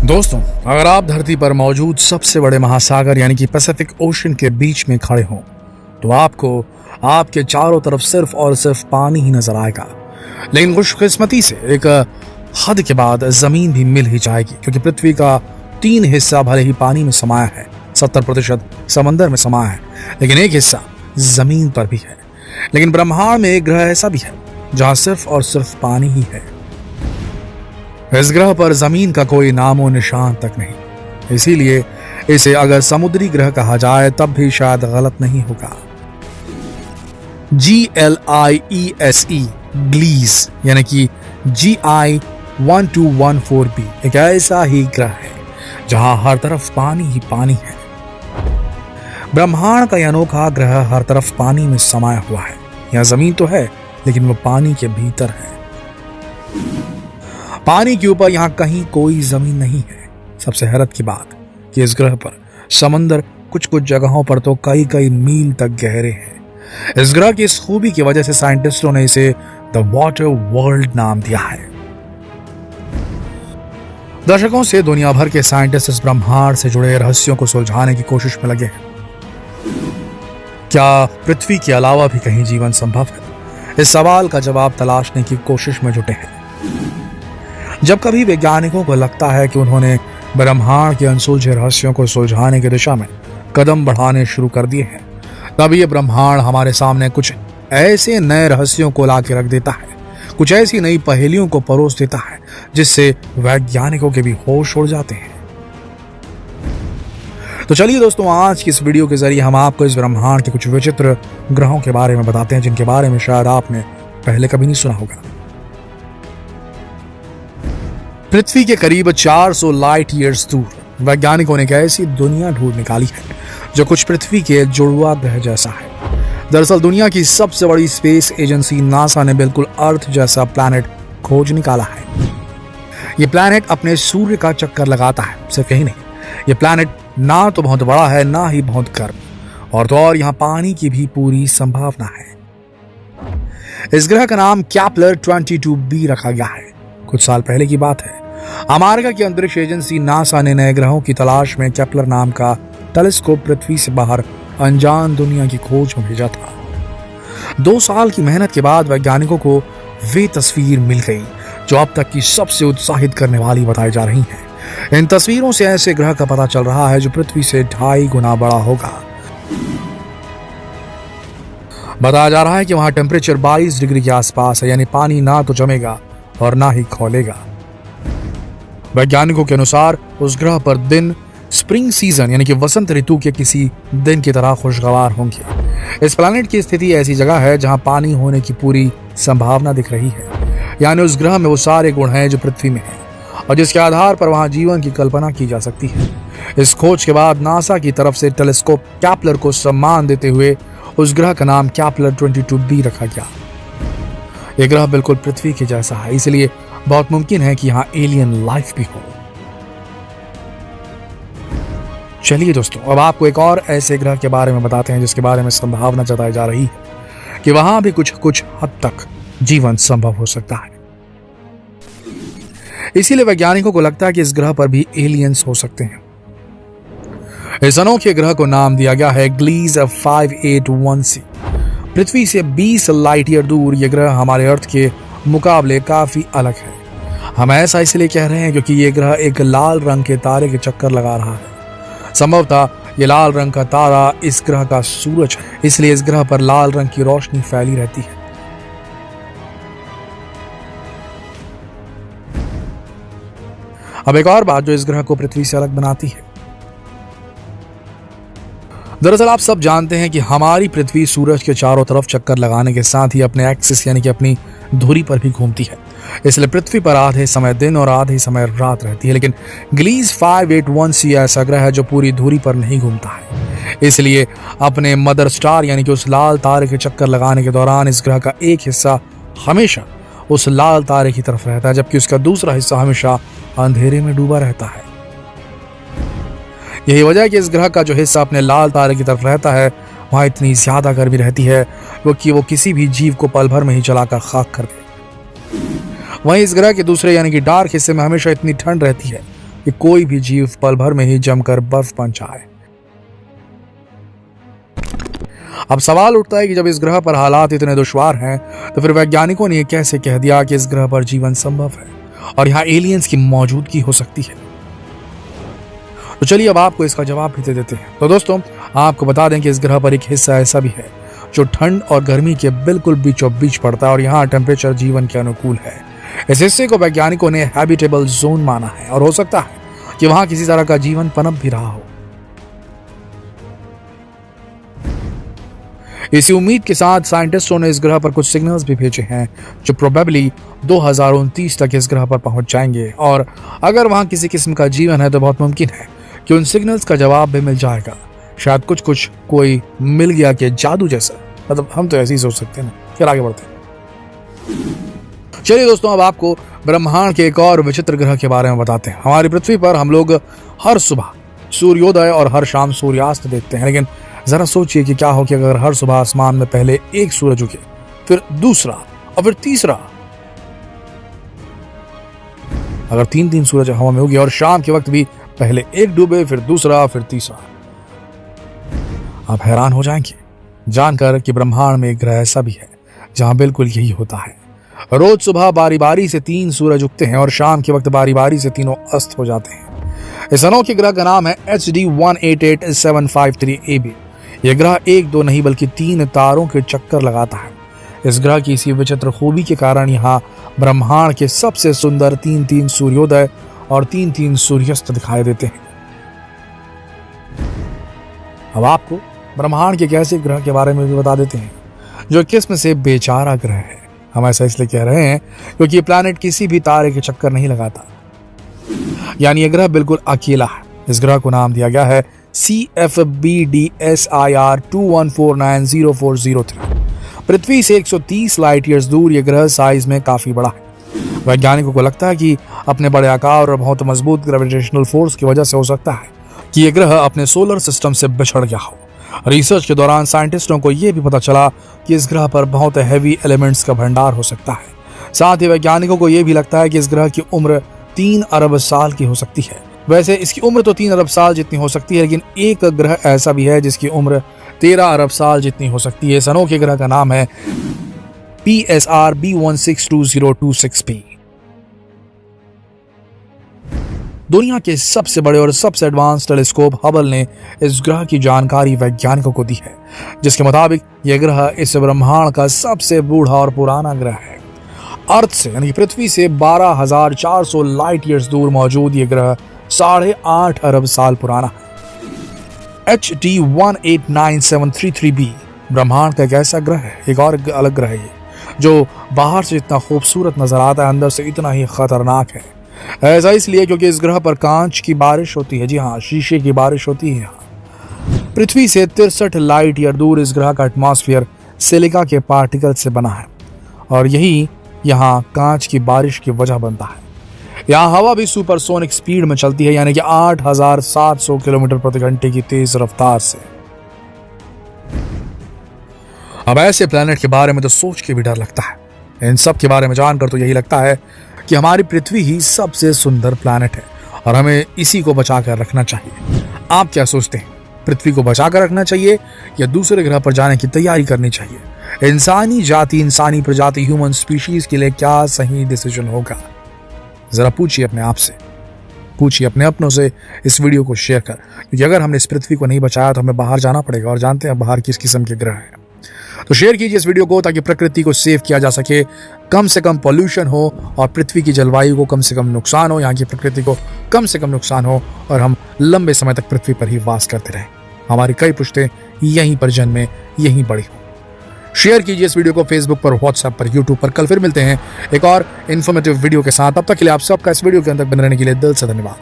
दोस्तों, अगर आप धरती पर मौजूद सबसे बड़े महासागर यानी कि पैसिफिक ओशन के बीच में खड़े हों तो आपको आपके चारों तरफ सिर्फ और सिर्फ पानी ही नजर आएगा। लेकिन खुशकिस्मती से एक हद के बाद जमीन भी मिल ही जाएगी, क्योंकि पृथ्वी का 3 हिस्सा भले ही पानी में समाया है, 70% समंदर में समाया है, लेकिन एक हिस्सा जमीन पर भी है। लेकिन ब्रह्मांड में एक ग्रह ऐसा भी है जहां सिर्फ और सिर्फ पानी ही है। इस ग्रह पर जमीन का कोई नामो निशान तक नहीं, इसीलिए इसे अगर समुद्री ग्रह कहा जाए तब भी शायद गलत नहीं होगा। GLIESE ग्लीस यानी कि GI1214b एक ऐसा ही ग्रह है जहां हर तरफ पानी ही पानी है। ब्रह्मांड का यह अनोखा ग्रह हर तरफ पानी में समाया हुआ है। यहां जमीन तो है लेकिन वो पानी के भीतर है। पानी के ऊपर यहां कहीं कोई जमीन नहीं है। सबसे हैरत की बात कि इस ग्रह पर समंदर कुछ कुछ जगहों पर तो कई कई मील तक गहरे हैं। इस ग्रह की इस खूबी की वजह से साइंटिस्टों ने इसे द वाटर वर्ल्ड नाम दिया है। दशकों से दुनिया भर के साइंटिस्ट इस ब्रह्मांड से जुड़े रहस्यों को सुलझाने की कोशिश में लगे हैं। क्या पृथ्वी के अलावा भी कहीं जीवन संभव है? इस सवाल का जवाब तलाशने की कोशिश में जुटे हैं। जब कभी वैज्ञानिकों को लगता है कि उन्होंने ब्रह्मांड के अनसुलझे रहस्यों को सुलझाने की दिशा में कदम बढ़ाने शुरू कर दिए हैं, तब ये ब्रह्मांड हमारे सामने कुछ ऐसे नए रहस्यों को ला के रख देता है, कुछ ऐसी नई पहेलियों को परोस देता है जिससे वैज्ञानिकों के भी होश उड़ जाते हैं। तो चलिए दोस्तों, आज की इस वीडियो के जरिए हम आपको इस ब्रह्मांड के कुछ विचित्र ग्रहों के बारे में बताते हैं जिनके बारे में शायद आपने पहले कभी नहीं सुना होगा। पृथ्वी के करीब 400 लाइट ईयर्स दूर वैज्ञानिकों ने एक ऐसी दुनिया ढूंढ निकाली है जो कुछ पृथ्वी के जुड़वा ग्रह जैसा है। दरअसल दुनिया की सबसे बड़ी स्पेस एजेंसी नासा ने बिल्कुल अर्थ जैसा प्लैनेट खोज निकाला है। ये प्लैनेट अपने सूर्य का चक्कर लगाता है। सिर्फ यही नहीं, ये प्लैनेट ना तो बहुत बड़ा है ना ही बहुत गर्म, और तो और यहाँ पानी की भी पूरी संभावना है। इस ग्रह का नाम कैप्लर 22b रखा गया है। कुछ साल पहले की बात है, अमेरिका की अंतरिक्ष एजेंसी नासा ने नए ग्रहों की तलाश में कैप्लर नाम का टेलीस्कोप पृथ्वी से बाहर अनजान दुनिया की खोज में भेजा था। 2 साल की मेहनत के बाद वैज्ञानिकों को वे तस्वीर मिल गई जो अब तक की सबसे उत्साहित करने वाली बताई जा रही है। इन तस्वीरों से ऐसे ग्रह का पता चल रहा है जो पृथ्वी से 2.5 गुना बड़ा होगा। बताया जा रहा है कि वहां टेम्परेचर 22 डिग्री के आसपास है, यानी पानी ना तो जमेगा और ना ही खौलेगा। वैज्ञानिकों के अनुसार उस ग्रह पर दिन स्प्रिंग सीजन यानी कि वसंत ऋतु के किसी दिन की तरह खुशगवार होंगे। इस प्लैनेट की स्थिति ऐसी जगह है जहां पानी होने की पूरी संभावना दिख रही है, यानी उस ग्रह में वो सारे गुण हैं जो पृथ्वी में हैं और जिसके आधार पर वहां जीवन की कल्पना की जा सकती है। इस खोज के बाद नासा की तरफ से टेलीस्कोप कैप्लर को सम्मान देते हुए उस ग्रह का नाम कैप्लर 22b रखा गया। यह ग्रह बिल्कुल पृथ्वी के जैसा है, इसलिए बहुत मुमकिन है कि यहाँ एलियन लाइफ भी हो। चलिए दोस्तों, अब आपको एक और ऐसे ग्रह के बारे में बताते हैं जिसके बारे में संभावना जताई जा रही है कि वहां भी कुछ हद तक जीवन संभव हो सकता है। इसीलिए वैज्ञानिकों को लगता है कि इस ग्रह पर भी एलियंस हो सकते हैं। इस अनोखे ग्रह को नाम दिया गया है ग्लीस 581c। पृथ्वी से 20 लाइट ईयर दूर यह ग्रह हमारे अर्थ के मुकाबले काफी अलग है। हम ऐसा इसलिए कह रहे हैं क्योंकि यह ग्रह एक लाल रंग के तारे के चक्कर लगा रहा है। संभवतः यह लाल रंग का तारा इस ग्रह का सूरज है, इसलिए इस ग्रह पर लाल रंग की रोशनी फैली रहती है। अब एक और बात जो इस ग्रह को पृथ्वी से अलग बनाती है। दरअसल आप सब जानते हैं कि हमारी पृथ्वी सूरज के चारों तरफ चक्कर लगाने के साथ ही अपने एक्सिस यानी कि अपनी धुरी पर भी घूमती है। इसलिए पृथ्वी पर आधे समय दिन और आधे समय रात रहती है। लेकिन ग्लीस 581c ऐसा ग्रह है जो पूरी धुरी पर नहीं घूमता है। इसलिए अपने मदर स्टार यानी कि उस लाल तारे के चक्कर लगाने के दौरान इस ग्रह का एक हिस्सा हमेशा उस लाल तारे की तरफ रहता है, जबकि उसका दूसरा हिस्सा हमेशा अंधेरे में डूबा रहता है। यही वजह है कि इस ग्रह का जो हिस्सा अपने लाल तारे की तरफ रहता है वहां इतनी ज्यादा गर्मी रहती है कि वो किसी भी जीव को पल भर में ही जलाकर खाक कर दे। वहीं इस ग्रह के दूसरे यानी कि डार्क हिस्से में हमेशा इतनी ठंड रहती है कि कोई भी जीव पल भर में ही जमकर बर्फ बन जाए। अब सवाल उठता है कि जब इस ग्रह पर हालात इतने दुश्वार हैं तो फिर वैज्ञानिकों ने कैसे कह दिया कि इस ग्रह पर जीवन संभव है और यहाँ एलियंस की मौजूदगी हो सकती है। तो चलिए अब आपको इसका जवाब भी दे देते हैं। तो दोस्तों, आपको बता दें कि इस ग्रह पर एक हिस्सा ऐसा भी है जो ठंड और गर्मी के बिल्कुल बीचों बीच पड़ता है और यहाँ टेम्परेचर जीवन के अनुकूल है। इस हिस्से को वैज्ञानिकों ने हैबिटेबल जोन माना है और हो सकता है कि वहां किसी तरह का जीवन पनप भी रहा हो। इसी उम्मीद के साथ साइंटिस्टों ने इस ग्रह पर कुछ सिग्नल्स भी भेजे हैं जो प्रोबेबली 2029 तक इस ग्रह पर पहुंच जाएंगे, और अगर वहां किसी किस्म का जीवन है तो बहुत मुमकिन है कि उन सिग्नल्स का जवाब भी मिल जाएगा। शायद कुछ कोई मिल गया कि जादू जैसा, मतलब हम तो ऐसे ही सोच सकते हैं ना। फिर आगे बढ़ते हैं। चलिए दोस्तों, अब आपको ब्रह्मांड के एक और विचित्र ग्रह के बारे में बताते हैं। हमारी पृथ्वी पर हम लोग हर सुबह सूर्योदय और हर शाम सूर्यास्त देखते हैं, लेकिन जरा सोचिए कि क्या हो कि अगर हर सुबह आसमान में पहले एक सूरज उगे, फिर दूसरा और फिर तीसरा, अगर तीन सूरज हवा में उगे और शाम के वक्त भी पहले एक डूबे फिर दूसरा फिर तीसरा। आप हैरान हो जाएंगे जानकर कि ब्रह्मांड में एक ग्रह ऐसा भी है जहां बिल्कुल यही होता है। रोज सुबह बारी बारी से 3 सूरज उगते हैं और शाम के वक्त बारी बारी से तीनों अस्त हो जाते हैं। इस अनोखे ग्रह का नाम है HD 188753 AB। यह ग्रह 1-2 नहीं बल्कि 3 तारों के चक्कर लगाता है। इस ग्रह की इसी विचित्र खूबी के कारण यहाँ ब्रह्मांड के सबसे सुंदर 3-3 सूर्योदय और 3-3 सूर्यास्त दिखाई देते हैं। अब आपको ब्रह्मांड के एक ऐसे ग्रह के बारे में भी बता देते हैं जो किस्म से बेचारा ग्रह है। हम ऐसा इसलिए कह रहे हैं क्योंकि ये प्लैनेट किसी भी तारे के चक्कर नहीं लगाता, यानी यह ग्रह बिल्कुल अकेला है। इस ग्रह को नाम दिया गया है CFB-DSIR 21490403। पृथ्वी से 130 लाइट ईयर्स दूर यह ग्रह साइज में काफी बड़ा है। वैज्ञानिकों को लगता है कि अपने बड़े आकार और बहुत मजबूत ग्रेविटेशनल फोर्स की वजह से हो सकता है कि यह ग्रह अपने सोलर सिस्टम से बिछड़ गया हो। रिसर्च के दौरान साइंटिस्टों को यह भी पता चला कि इस ग्रह पर बहुत हैवी एलिमेंट्स का भंडार हो सकता है। साथ ही वैज्ञानिकों को यह भी लगता है कि इस ग्रह की उम्र 3 अरब साल की हो सकती है। वैसे इसकी उम्र तो 3 अरब साल जितनी हो सकती है, लेकिन एक ग्रह ऐसा भी है जिसकी उम्र 13 अरब साल जितनी हो सकती है। इस अनोखे ग्रह का नाम है PSR B162026P। दुनिया के सबसे बड़े और सबसे एडवांस टेलीस्कोप हबल ने इस ग्रह की जानकारी वैज्ञानिकों को दी है, जिसके मुताबिक यह ग्रह इस ब्रह्मांड का सबसे बूढ़ा और पुराना ग्रह है। अर्थ से यानी पृथ्वी से 12,400 लाइट ईयर्स दूर मौजूद यह ग्रह 8.5 अरब साल पुराना है। HD 189733b ब्रह्मांड का एक ऐसा ग्रह है, एक और अलग ग्रह है जो बाहर से इतना खूबसूरत नजर आता है, अंदर से इतना ही खतरनाक है। ऐसा इसलिए क्योंकि इस ग्रह पर कांच की बारिश होती है। जी हाँ, शीशे की बारिश होती है। यहाँ पृथ्वी से 63 लाइट ईयर दूर इस ग्रह का एटमॉस्फेयर सिलिका के पार्टिकल से बना है और यही यहाँ कांच की बारिश की वजह बनता है। यहाँ हवा भी सुपरसोनिक स्पीड में चलती है, यानी कि 8,700 किलोमीटर प्रति घंटे की तेज रफ्तार से। अब ऐसे प्लेनेट के बारे में तो सोच के भी डर लगता है। इन सब के बारे में जानकर तो यही लगता है कि हमारी पृथ्वी ही सबसे सुंदर प्लेनेट है और हमें इसी को बचा कर रखना चाहिए। आप क्या सोचते हैं, पृथ्वी को बचा कर रखना चाहिए या दूसरे ग्रह पर जाने की तैयारी करनी चाहिए? इंसानी प्रजाति ह्यूमन स्पीशीज के लिए क्या सही डिसीजन होगा? जरा पूछिए अपने आप से, पूछिए अपने अपनों से इस वीडियो को शेयर कर, क्योंकि अगर हमने इस पृथ्वी को नहीं बचाया तो हमें बाहर जाना पड़ेगा और जानते हैं बाहर किस किस्म के ग्रह हैं। तो शेयर कीजिए इस वीडियो को ताकि प्रकृति को सेव किया जा सके, कम से कम पॉल्यूशन हो और पृथ्वी की जलवायु को कम से कम नुकसान हो, यहाँ की प्रकृति को कम से कम नुकसान हो और हम लंबे समय तक पृथ्वी पर ही वास करते रहें। हमारी कई पुश्तें यहीं पर जन्में, यहीं बड़ी हो। शेयर कीजिए इस वीडियो को फेसबुक पर, व्हाट्सएप पर, यूट्यूब पर। कल फिर मिलते हैं एक और इन्फॉर्मेटिव वीडियो के साथ। तब तक के लिए आप सबका इस वीडियो के अंदर बने रहने के लिए दिल से धन्यवाद।